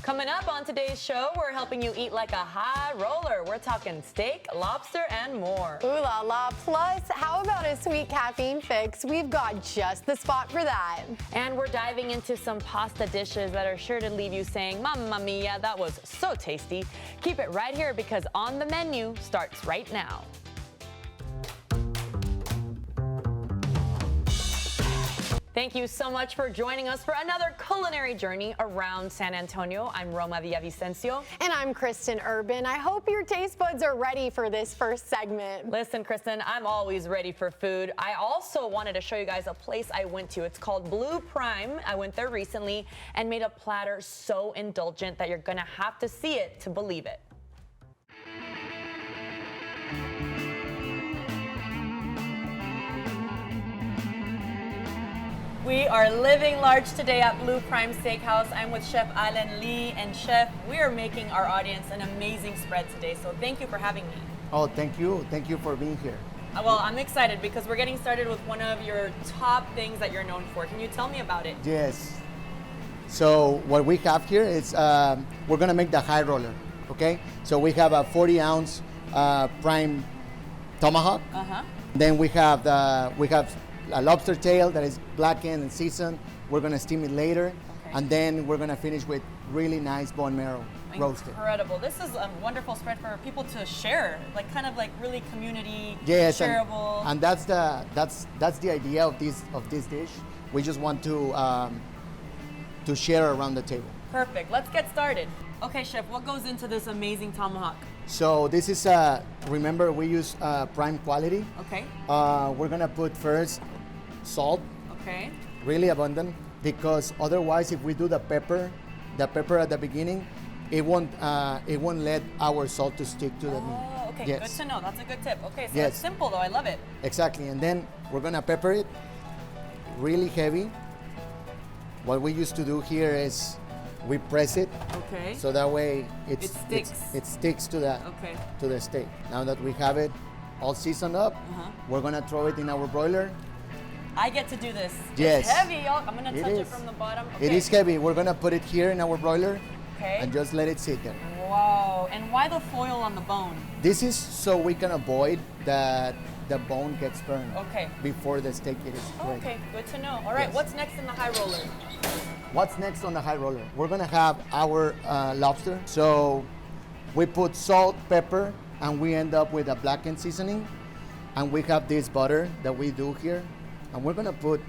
Coming up on today's show, we're helping you eat like a high roller. We're talking steak, lobster, and more. Ooh la la. Plus, how about a sweet caffeine fix? We've got just the spot for that. And we're diving into some pasta dishes that are sure to leave you saying, Mamma mia, that was so tasty. Keep it right here because On the Menu starts right now. Thank you so much for joining us for another culinary journey around San Antonio. I'm Roma Villavicencio. And I'm Christen Urban. I hope your taste buds are ready for this first segment. Listen, Christen, I'm always ready for food. I also wanted to show you guys a place I went to. It's called Blue Prime. I went there recently and made a platter so indulgent that you're gonna have to see it to believe it. We are living large today at Blue Prime Steakhouse. I'm with Chef Alan Lee, and Chef, we are making our audience an amazing spread today, so thank you for having me. Oh, thank you. Thank you for being here. Well, I'm excited because we're getting started with one of your top things that you're known for. Can you tell me about it? Yes. So what we have here is we're gonna make the high roller, okay? So we have a 40-ounce prime tomahawk. Then we have a lobster tail that is blackened and seasoned. We're gonna steam it later, and then we're gonna finish with really nice bone marrow roasted. Incredible. This is a wonderful spread for people to share, like kind of like really community shareable. And that's the idea of this dish. We just want to share around the table. Perfect. Let's get started. Okay, Chef, what goes into this amazing tomahawk? So this is remember we use prime quality. Okay. We're gonna put first salt. Okay. Really abundant, because otherwise if we do the pepper at the beginning, it won't let our salt to stick to the meat. Oh, okay, yes. Good to know. That's a good tip. Okay, so Yes. it's simple though. I love it. Exactly, and then we're gonna pepper it really heavy. What we used to do here is we press it, Okay. so that way It sticks. it sticks to Okay. the steak. Now that we have it all seasoned up, we're gonna throw it in our broiler. I get to do this. Yes. It's heavy, y'all. I'm gonna It touch it is. from the bottom. Okay. It is heavy. We're gonna put it here in our broiler Okay. and just let it sit there. Wow. And why the foil on the bone? This is so we can avoid that the bone gets burned Okay. before the steak is ready. Okay, good to know. All right, Yes. what's next in the high roller? What's next on the high roller? We're gonna have our lobster. So we put salt, pepper, and we end up with a blackened seasoning. And we have this butter that we do here. And we're gonna put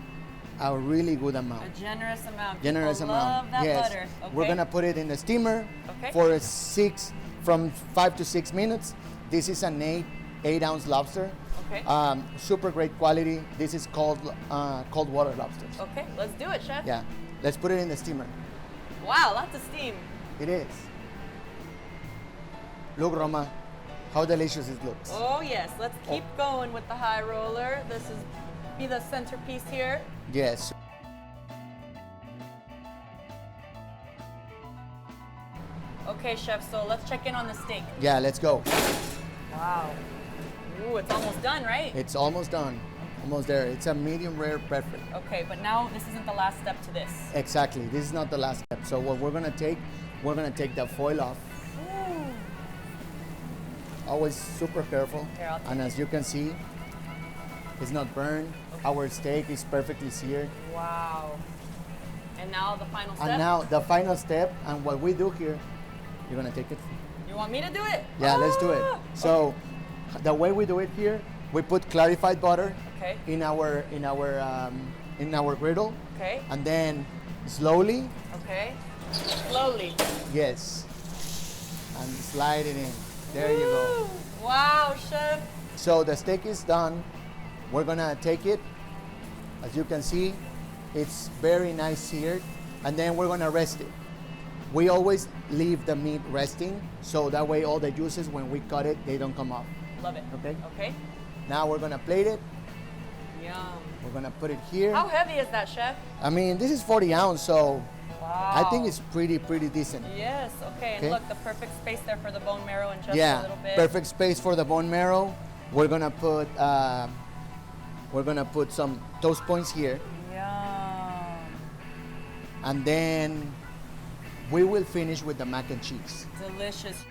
a really good amount. A generous amount. Generous People amount. love that Yes. butter. Okay. We're gonna put it in the steamer Okay. for from 5 to 6 minutes. This is an 8-ounce lobster. Okay. Super great quality. This is called cold water lobsters. Okay, let's do it, Chef. Yeah. Let's put it in the steamer. Wow, lots of steam. It is. Look, Roma, how delicious it looks. Oh yes, let's keep going with the high roller. This is be the centerpiece here. Yes. Okay, Chef, so let's check in on the steak. Yeah, let's go. Wow. Ooh, it's almost done, right? It's almost done. Almost there. It's a medium rare perfect. Okay, but now this isn't the last step to this. Exactly. This is not the last step. So what we're gonna take the foil off. Ooh. Always super careful. Here, I'll take And as you can see, it's not burned. Our steak is perfectly seared. Wow. And now the final step? And now the final step, and what we do here, you're gonna take it. You want me to do it? Yeah, let's do it. Ah! So the way we do it here, we put clarified butter Okay. in our griddle, Okay. and then slowly, Okay. Slowly. yes, and slide it in. There you go. Woo! Wow, Chef. So the steak is done. We're gonna take it. As you can see, it's very nice seared, and then we're gonna rest it. We always leave the meat resting, so that way all the juices, when we cut it, they don't come off. Love it. Okay. Okay. Now we're gonna plate it. Yum. We're gonna put it here. How heavy is that, Chef? I mean, this is 40 ounce, so Wow. I think it's pretty decent. Yes, okay. And Okay. look, the perfect space there for the bone marrow and just a Yeah, little bit. perfect space for the bone marrow. We're gonna put some toast points here, Yum. and then we will finish with the mac and cheese. Delicious.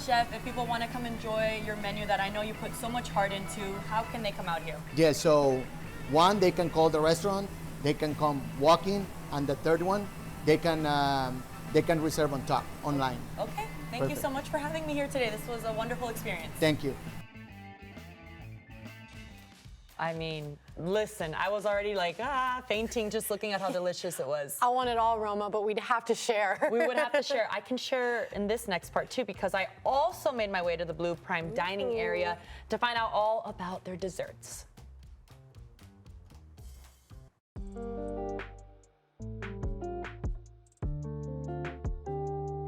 Chef, if people want to come enjoy your menu that I know you put so much heart into, how can they come out here? Yeah, so one, they can call the restaurant, they can come walk in, and the third one, they can reserve on top, online. Okay, thank you so much for having me here today. This was a wonderful experience. Thank you. I mean, listen, I was already like, fainting just looking at how delicious it was. I want it all, Roma, but we'd have to share. We would have to share. I can share in this next part too, because I also made my way to the Blue Prime dining area to find out all about their desserts.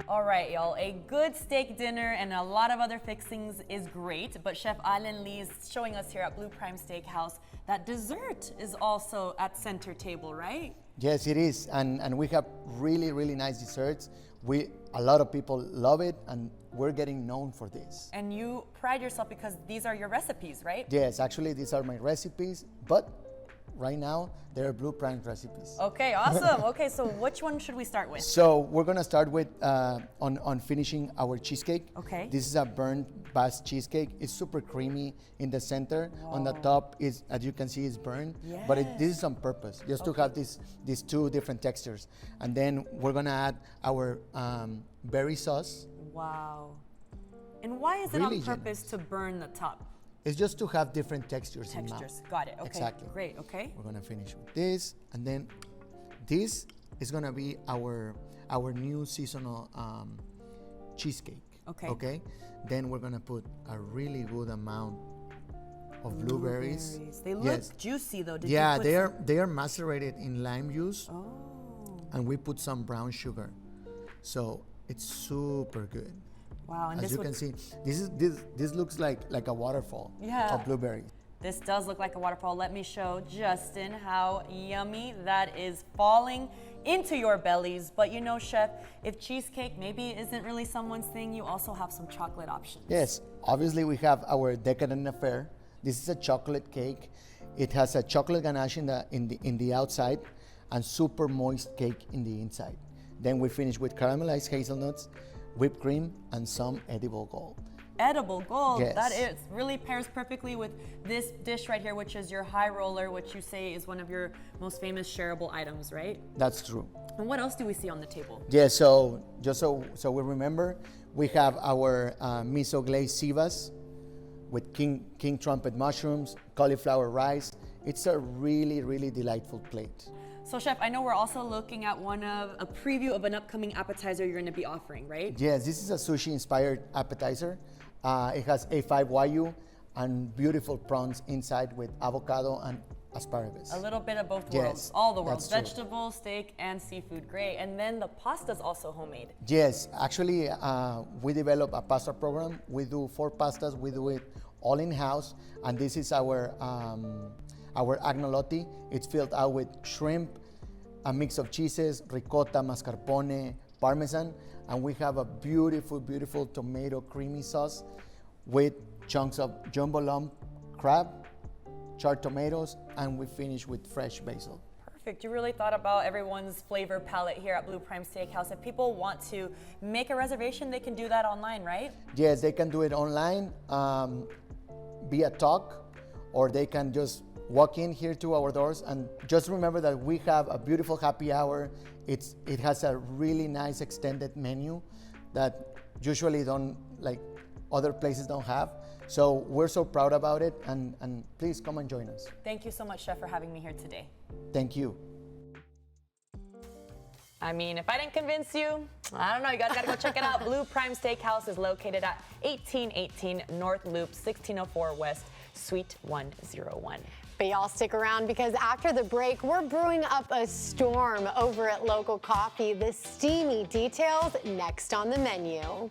All right, y'all, a good steak dinner and a lot of other fixings is great, but Chef Allen Lee is showing us here at Blue Prime Steakhouse that dessert is also at center table, right? Yes, it is, and we have really, really nice desserts. A lot of people love it, and we're getting known for this. And you pride yourself because these are your recipes, right? Yes, actually, these are my recipes, but right now, they're Blue Prime recipes. Okay, awesome. Okay, so which one should we start with? So we're gonna start with on finishing our cheesecake. Okay. This is a burnt bast cheesecake. It's super creamy in the center. Whoa. On the top is, as you can see, is burnt. Yes. But this is on purpose, just to have these two different textures. And then we're gonna add our berry sauce. Wow. And why is it Really on purpose to burn the top? It's just to have different textures in mouth. Got it. Okay. Exactly. Great. Okay. We're gonna finish with this, and then this is gonna be our new seasonal cheesecake. Okay. Okay. Then we're gonna put a really good amount of blueberries. They look juicy though. Did Yeah, you put they are macerated in lime juice, Oh. and we put some brown sugar, so it's super good. Wow. And As you can see, this looks like a waterfall of blueberries. This does look like a waterfall. Let me show Justin how yummy that is falling into your bellies. But you know, Chef, if cheesecake maybe isn't really someone's thing, you also have some chocolate options. Yes, obviously we have our decadent affair. This is a chocolate cake. It has a chocolate ganache in the outside and super moist cake in the inside. Then we finish with caramelized hazelnuts, whipped cream, and some edible gold. Edible gold. Yes. That is really pairs perfectly with this dish right here, which is your high roller, which you say is one of your most famous shareable items, right? That's true. And what else do we see on the table? Yeah, so just so we remember, we have our miso glazed sivas with king trumpet mushrooms, cauliflower rice. It's a really, really delightful plate. So Chef, I know we're also looking at a preview of an upcoming appetizer you're going to be offering, right? Yes, this is a sushi-inspired appetizer. It has A5 wagyu and beautiful prawns inside with avocado and asparagus. A little bit of both Yes, worlds, all the worlds, that's true. vegetable, steak, and seafood. Great. And then the pasta's also homemade. Yes, actually, we develop a pasta program. We do 4 pastas. We do it all in-house, and this is our agnolotti. It's filled out with shrimp, a mix of cheeses, ricotta, mascarpone, parmesan, and we have a beautiful, beautiful tomato creamy sauce with chunks of jumbo lump crab, charred tomatoes, and we finish with fresh basil. Perfect. You really thought about everyone's flavor palette here at Blue Prime Steakhouse. If people want to make a reservation, they can do that online, right? Yes, they can do it online via talk, or they can just walk in here to our doors. And just remember that we have a beautiful happy hour. It has a really nice extended menu that usually other places don't have. So we're so proud about it, and please come and join us. Thank you so much, Chef, for having me here today. Thank you. I mean, if I didn't convince you, I don't know, you guys gotta go check it out. Blue Prime Steakhouse is located at 1818 North Loop, 1604 West, Suite 101. But y'all stick around, because after the break, we're brewing up a storm over at Local Coffee. The steamy details next on the menu.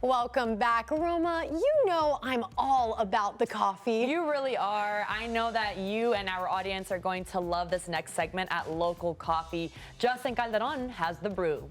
Welcome back. Roma, you know I'm all about the coffee. You really are. I know that you and our audience are going to love this next segment at Local Coffee. Justin Calderon has the brew.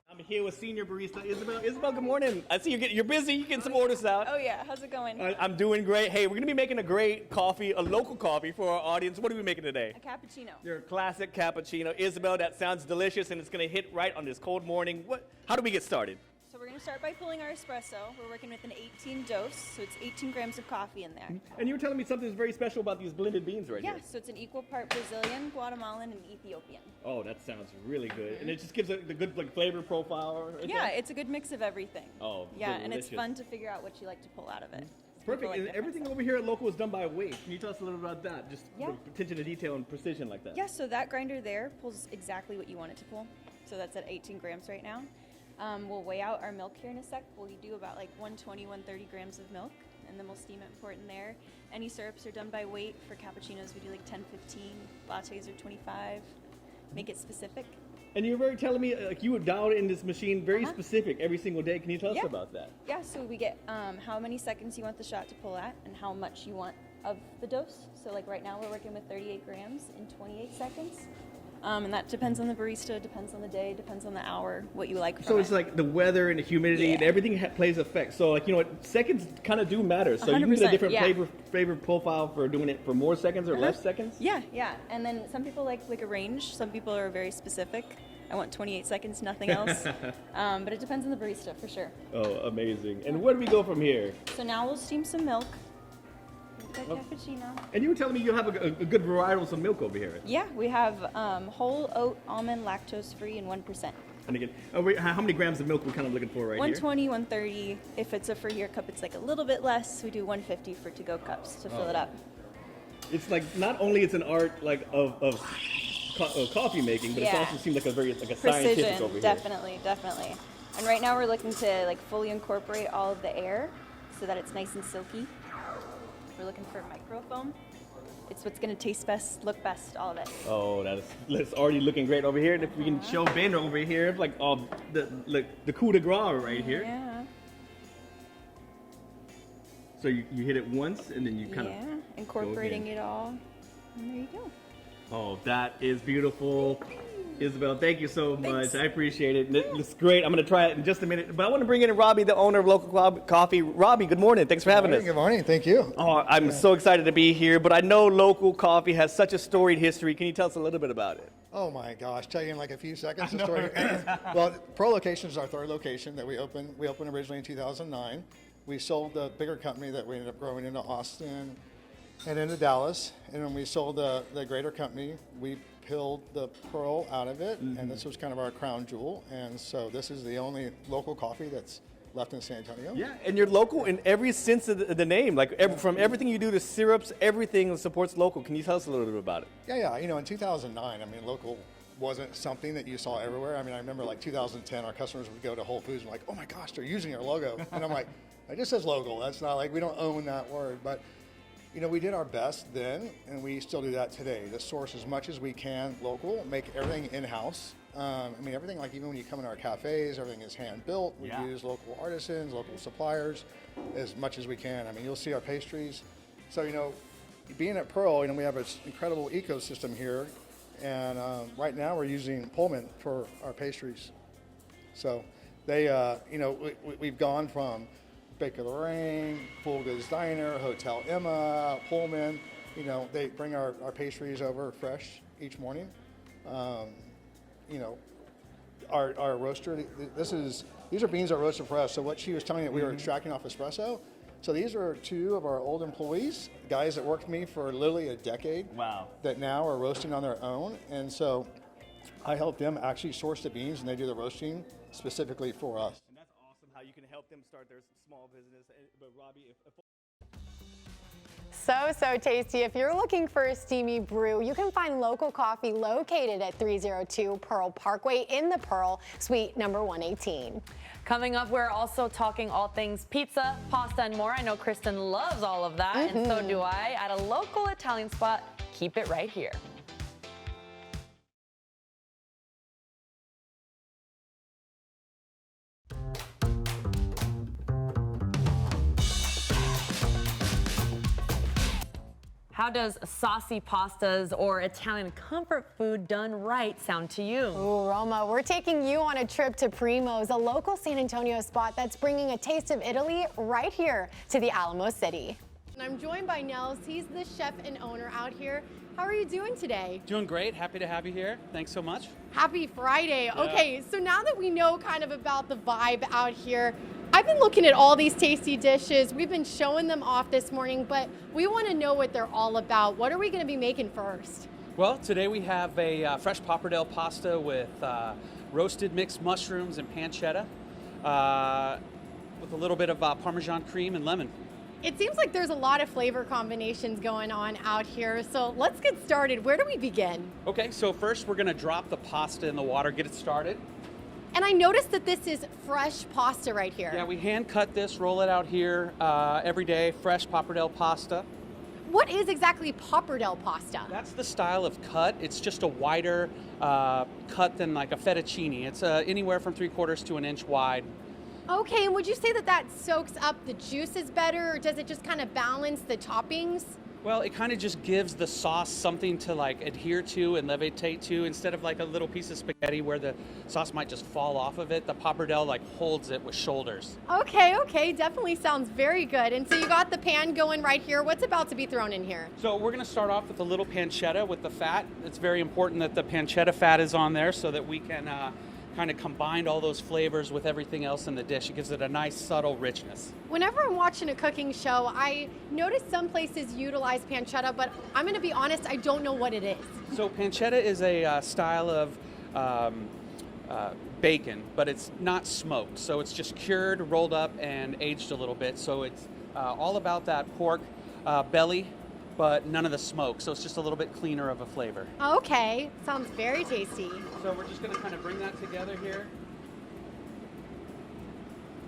I'm here with senior barista Isabel. Isabel, good morning. I see you're busy. You're getting some orders out. Oh yeah, how's it going? I'm doing great. Hey, we're gonna be making a great coffee, a local coffee for our audience. What are we making today? A cappuccino. Your classic cappuccino. Isabel, that sounds delicious, and it's gonna hit right on this cold morning. How do we get started? So we're gonna start by pulling our espresso. We're working with an 18 dose, so it's 18 grams of coffee in there. And you were telling me something that's very special about these blended beans right Yeah, here. so it's an equal part Brazilian, Guatemalan, and Ethiopian. Oh, that sounds really good. And it just gives the good flavor profile. Yeah, it's a good mix of everything. Oh, yeah, and it's delicious. fun to figure out what you like to pull out of it. Perfect. People like And different everything stuff. over here at Local is done by weight. Can you tell us a little about that? Just Yeah. attention to detail and precision like that. Yeah, so that grinder there pulls exactly what you want it to pull. So that's at 18 grams right now. We'll weigh out our milk here in a sec. We'll do about like 120, 130 grams of milk, and then we'll steam it, pour it in there. Any syrups are done by weight. For cappuccinos, we do like 10, 15. Lattes are 25. Make it specific. And you were telling me like you would dial in this machine very specific every single day. Can you tell us Yeah. about that? Yeah, so we get how many seconds you want the shot to pull at and how much you want of the dose. So like right now we're working with 38 grams in 28 seconds. And that depends on the barista, depends on the day, depends on the hour, what you like from So it's it. like the weather and the humidity and Yeah. everything plays effect. So like, you know what, seconds kind of do matter. So you can get a 100%, different yeah. flavor profile for doing it for more seconds or less seconds? Yeah, yeah. And then some people like a range. Some people are very specific. I want 28 seconds, nothing else. But it depends on the barista for sure. Oh, amazing. And where do we go from here? So now we'll steam some milk. Make that cappuccino. And you were telling me you have a good variety of milk over here. Yeah, we have whole oat, almond, lactose free, and 1%. And again, how many grams of milk we're kind of looking for right 120, 130. If it's a for here cup, it's like a little bit less. We do 150 for to-go cups to fill it up. here? It's like not only it's an art like of coffee making, but it Yeah. also seems like a scientific Precision, over here. definitely, definitely. And right now we're looking to like fully incorporate all of the air so that it's nice and silky. We're looking for microfoam. It's what's gonna taste best, look best, all of it. Oh, that's already looking great over here. And if we can show Ben over here, like the coup de grace right here. Yeah. So you hit it once and then you kind Yeah, incorporating again. it all. And there you go. Oh, that is beautiful. Isabel, thank you so much. Thanks. I appreciate it. It's great. I'm going to try it in just a minute. But I want to bring in Robbie, the owner of Local Coffee. Robbie, good morning. Thanks for having us. Good morning. Thank you. Oh, I'm so excited to be here. But I know Local Coffee has such a storied history. Can you tell us a little bit about it? Oh my gosh, tell you in like a few seconds the story. Well, Pro Location is our third location that we opened. We opened originally in 2009. We sold the bigger company that we ended up growing into Austin and into Dallas. And when we sold the greater company, we peeled the pearl out of it, and this was kind of our crown jewel. And so this is the only local coffee that's left in San Antonio. Yeah, and you're local in every sense of the name. Like from everything you do to syrups, everything supports local. Can you tell us a little bit about it? Yeah. You know, in 2009, I mean, local wasn't something that you saw everywhere. I mean, I remember like 2010, our customers would go to Whole Foods and like, oh my gosh, they're using our logo. And I'm like, it just says local. That's not like, we don't own that word. But, you know, we did our best then, and we still do that today. To source as much as we can local, make everything in-house. I mean, everything, like even when you come in our cafes, everything is hand-built. We use local artisans, local suppliers, as much as we can. I mean, you'll see our pastries. So, you know, being at Pearl, you know, we have this incredible ecosystem here. And right now we're using Pullman for our pastries. So they, you know, we've gone from Baker Lorraine, Full Goods Diner, Hotel Emma, Pullman. You know, they bring our pastries over fresh each morning. You know, our roaster, these are beans that are roasted for us. So what she was telling me that we were extracting off espresso. So these are two of our old employees, guys that worked for me for literally a decade. Wow. That now are roasting on their own. And so I help them actually source the beans, and they do the roasting specifically for us. And that's awesome how you can help them start their small business. But Robbie, So tasty. If you're looking for a steamy brew, you can find Local Coffee located at 302 Pearl Parkway in the Pearl, suite number 118. Coming up, we're also talking all things pizza, pasta, and more. I know Christen loves all of that, and so do I, at a local Italian spot. Keep it right here. How does saucy pastas or Italian comfort food done right sound to you? Ooh, Roma, we're taking you on a trip to Primo's, a local San Antonio spot that's bringing a taste of Italy right here to the Alamo City. And I'm joined by Nels. He's the chef and owner out here. How are you doing today? Doing great. Happy to have you here. Thanks so much. Happy Friday. Okay, so now that we know kind of about the vibe out here, I've been looking at all these tasty dishes. We've been showing them off this morning, but we want to know what they're all about. What are we going to be making first? Well, today we have a fresh pappardelle pasta with roasted mixed mushrooms and pancetta with a little bit of Parmesan cream and lemon. It seems like there's a lot of flavor combinations going on out here, so let's get started. Where do we begin? Okay, so first we're going to drop the pasta in the water, get it started. And I noticed that this is fresh pasta right here. Yeah, we hand cut this, roll it out here every day, fresh pappardelle pasta. What is exactly pappardelle pasta? That's the style of cut. It's just a wider cut than like a fettuccine. It's anywhere from 3/4 to an inch wide. Okay, and would you say that that soaks up the juices better, or does it just kind of balance the toppings? Well, it kind of just gives the sauce something to like adhere to and levitate to, instead of like a little piece of spaghetti where the sauce might just fall off of it. The pappardelle like holds it with shoulders. Okay, definitely sounds very good. And so you got the pan going right here. What's about to be thrown in here? So we're going to start off with a little pancetta with the fat. It's very important that the pancetta fat is on there so that we can kind of combine all those flavors with everything else in the dish. It gives it a nice subtle richness. Whenever I'm watching a cooking show, I notice some places utilize pancetta, but I'm going to be honest, I don't know what it is. So pancetta is a style of bacon, but it's not smoked. So it's just cured, rolled up, and aged a little bit. So it's all about that pork belly, but none of the smoke. So it's just a little bit cleaner of a flavor. Okay, sounds very tasty. So we're just going to kind of bring that together here.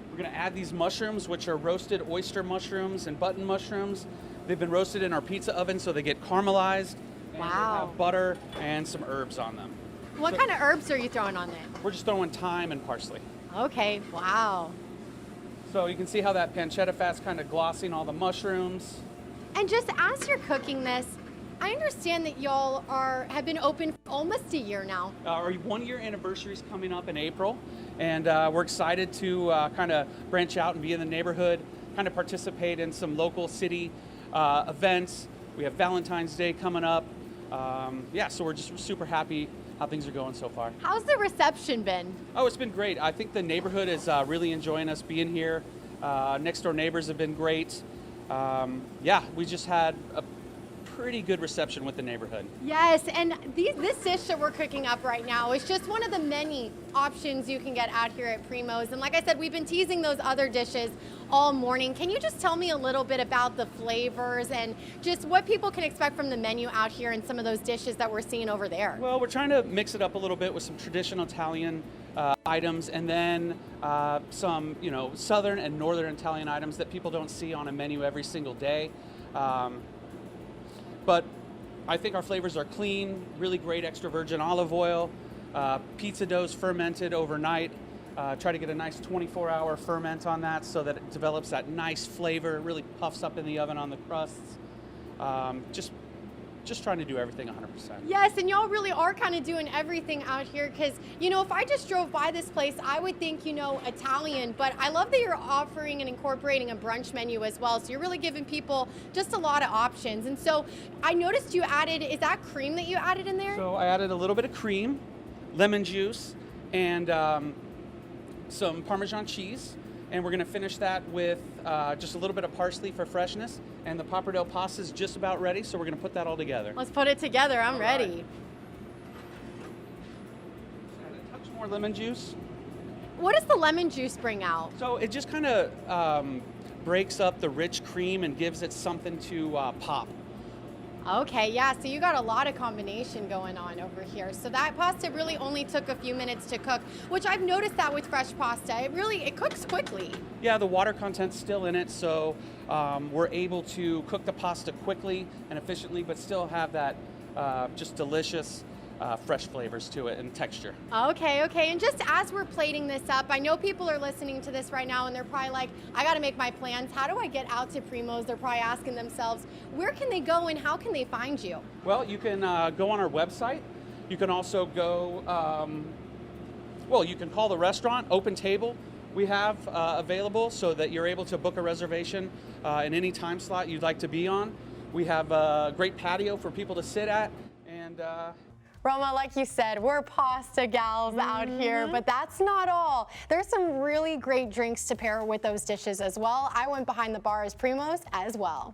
We're going to add these mushrooms, which are roasted oyster mushrooms and button mushrooms. They've been roasted in our pizza oven so they get caramelized. And Wow. they have butter and some herbs on them. What kind of herbs are you throwing on there? We're just throwing thyme and parsley. Okay, wow. So you can see how that pancetta fat's kind of glossing all the mushrooms. And just as you're cooking this, I understand that y'all have been open for almost a year now. Our 1-year anniversary is coming up in April, and we're excited to kind of branch out and be in the neighborhood, kind of participate in some local city events. We have Valentine's Day coming up. So we're just super happy how things are going so far. How's the reception been? Oh, it's been great. I think the neighborhood is really enjoying us being here. Next door neighbors have been great. We just had a pretty good reception with the neighborhood. Yes, and this dish that we're cooking up right now is just one of the many options you can get out here at Primo's. And like I said, we've been teasing those other dishes all morning. Can you just tell me a little bit about the flavors and just what people can expect from the menu out here and some of those dishes that we're seeing over there? Well, we're trying to mix it up a little bit with some traditional Italian items, and then some, southern and northern Italian items that people don't see on a menu every single day. But I think our flavors are clean, really great extra virgin olive oil, pizza dough's fermented overnight. Try to get a nice 24-hour ferment on that so that it develops that nice flavor, really puffs up in the oven on the crusts. Just trying to do everything 100%. Yes, and y'all really are kind of doing everything out here because, if I just drove by this place, I would think, Italian, but I love that you're offering and incorporating a brunch menu as well. So you're really giving people just a lot of options. And so I noticed you added, is that cream that you added in there? So I added a little bit of cream, lemon juice, and some Parmesan cheese. And we're going to finish that with just a little bit of parsley for freshness. And the pappardelle pasta is just about ready, so we're going to put that all together. Let's put it together. I'm ready. Right. Add a touch more lemon juice. What does the lemon juice bring out? So it just kind of breaks up the rich cream and gives it something to pop. Okay, yeah, so you got a lot of combination going on over here. So that pasta really only took a few minutes to cook, which I've noticed that with fresh pasta. It cooks quickly. Yeah, the water content's still in it, so we're able to cook the pasta quickly and efficiently, but still have that just delicious fresh flavors to it and texture. Okay, and just as we're plating this up, I know people are listening to this right now and they're probably like, I gotta make my plans. How do I get out to Primo's? They're probably asking themselves, where can they go and how can they find you? Well, you can go on our website. You can also go, you can call the restaurant, open table. We have available so that you're able to book a reservation in any time slot you'd like to be on. We have a great patio for people to sit at, and Roma, like you said, we're pasta gals out here, but that's not all. There's some really great drinks to pair with those dishes as well. I went behind the bar as Primo's as well.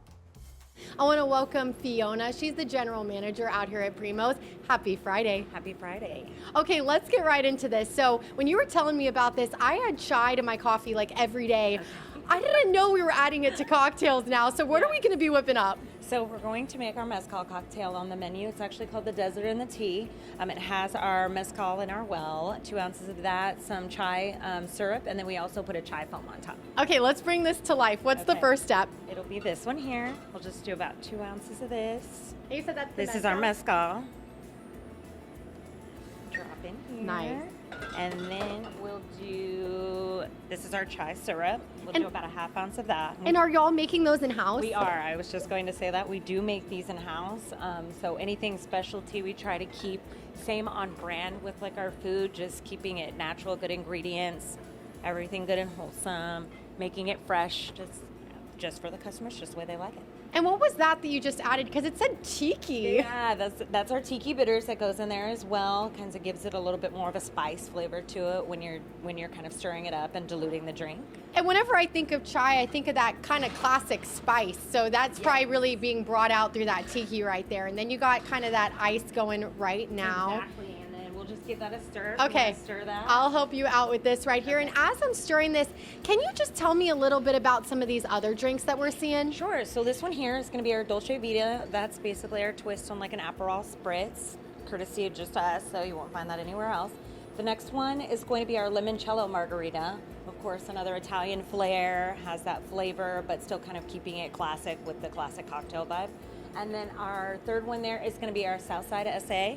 I want to welcome Fiona. She's the general manager out here at Primo's. Happy Friday. Happy Friday. Okay, let's get right into this. So when you were telling me about this, I had chai to my coffee like every day. I didn't know we were adding it to cocktails now. So what are we going to be whipping up? So we're going to make our mezcal cocktail on the menu. It's actually called the Desert and the Tea. It has our mezcal in our well, 2 ounces of that, some chai syrup, and then we also put a chai foam on top. Okay, let's bring this to life. What's the first step? It'll be this one here. We'll just do about 2 ounces of this. You said that's the This is our mezcal. Drop in here. Nice. And then we'll do, this is our chai syrup. We'll do about a ½ ounce of that. And are y'all making those in-house? We are. I was just going to say that. We do make these in-house. So anything specialty we try to keep same on brand with like our food, just keeping it natural, good ingredients, everything good and wholesome, making it fresh, just for the customers, just the way they like it. And what was that you just added? Because it said tiki. Yeah, that's our tiki bitters that goes in there as well. Kind of gives it a little bit more of a spice flavor to it when you're kind of stirring it up and diluting the drink. And whenever I think of chai, I think of that kind of classic spice. So that's probably really being brought out through that tiki right there. And then you got kind of that ice going right now. Exactly. And then we'll just give that a stir. Okay, Stir that. I'll help you out with this right here. And as I'm stirring this, can you just tell me a little bit about some of these other drinks that we're seeing? Sure. So this one here is going to be our Dolce Vita. That's basically our twist on like an Aperol spritz, courtesy of just us, so you won't find that anywhere else. The next one is going to be our limoncello margarita. Of course, another Italian flair, has that flavor, but still kind of keeping it classic with the classic cocktail vibe. And then our third one there is going to be our Southside SA.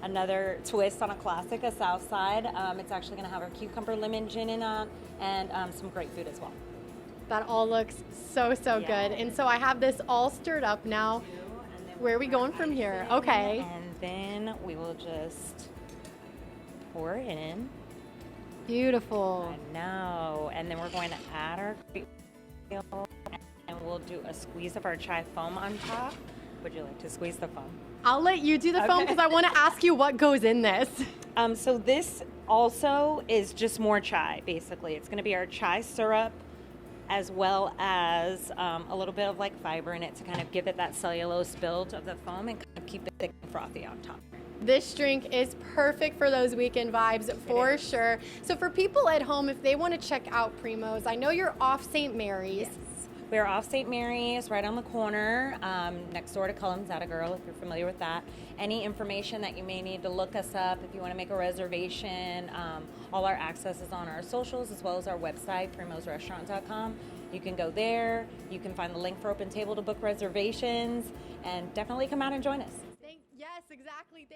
Another twist on a classic, a Southside. It's actually going to have our cucumber lemon gin in it and some grapefruit as well. That all looks so good. And so I have this all stirred up now. Where are we going from here? Okay. And then we will just pour in. Beautiful. I know. And then we're going to add our grapefruit and we'll do a squeeze of our chai foam on top. Would you like to squeeze the foam? I'll let you do the foam because I want to ask you what goes in this. So this also is just more chai, basically. It's going to be our chai syrup as well as a little bit of like fiber in it to kind of give it that cellulose build of the foam and kind of keep it thick and frothy on top. This drink is perfect for those weekend vibes for sure. So for people at home, if they want to check out Primo's, I know you're off St. Mary's. Yes. We're off St. Mary's, right on the corner, next door to Cullum's Atta Girl, if you're familiar with that. Any information that you may need to look us up, if you want to make a reservation, all our access is on our socials as well as our website, primosrestaurant.com. You can go there. You can find the link for Open Table to book reservations, and definitely come out and join us. Yes, exactly.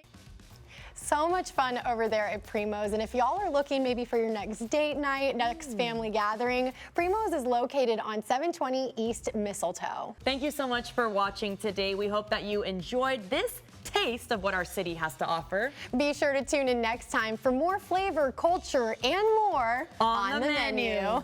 So much fun over there at Primo's, and if y'all are looking maybe for your next date night, next family gathering, Primo's is located on 720 East Mistletoe. Thank you so much for watching today. We hope that you enjoyed this taste of what our city has to offer. Be sure to tune in next time for more flavor, culture, and more on the menu.